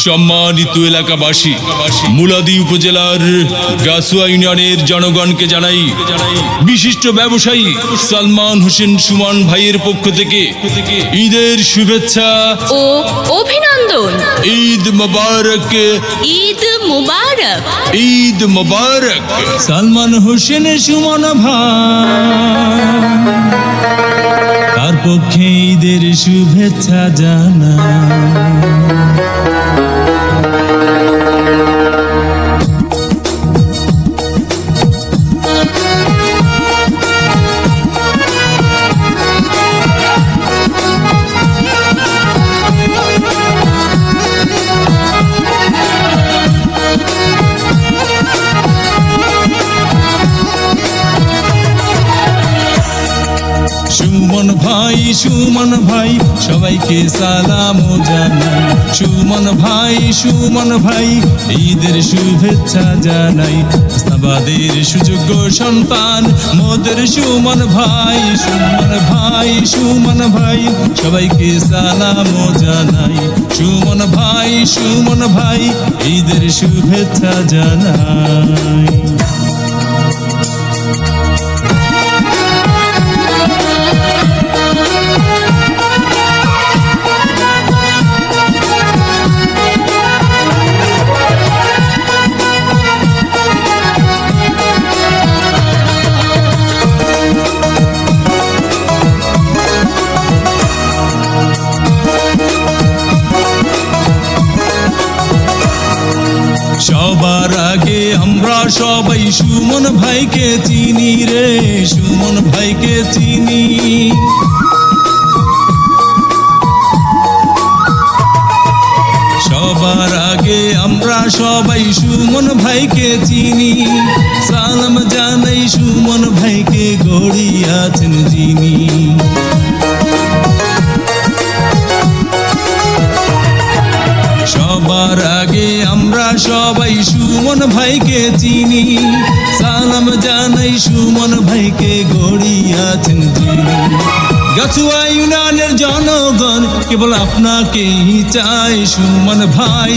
সম্মানিত এলাকাবাসী, মুলাদি উপজেলার গাছুয়া ইউনিয়নের জনগণকে জানাই বিশিষ্ট ব্যবসায়ী সালমান হোসেন সুমন ভাইয়ের পক্ষ থেকে ঈদের শুভেচ্ছা ও অভিনন্দন। ঈদ মোবারক, ঈদ মুবারক। ঈদ মোবারক। সালমান হোসেন সুমন ভাই তার পক্ষে ঈদের শুভেচ্ছা জানা। সুমন ভাই সবাইকে সালাম জানাই। সুমন ভাই ঈদের শুভেচ্ছা জানাই। ইসলামাবাদের সুযোগ্য সন্তান মোদের সুমন ভাই সবাইকে সালাম জানাই। সুমন ভাই ঈদের শুভেচ্ছা জানাই। সবার আগে আমরা সবাই সুমন ভাইকে চিনি রে, সুমন ভাইকে চিনি। সবার আগে আমরা সবাই সুমন ভাইকে চিনি। সালাম জানাই সুমন ভাইকে গড়িয়াছেন যিনি। সবার আগে আমরা সবাই সুমন ভাইকে চিনি। সালাম জানাই সুমন ভাইকে গড়িয়াছেন যিনি। গাছুয়া ইউনিয়নের জনগণ কেবল আপনাকেই চাই সুমন ভাই।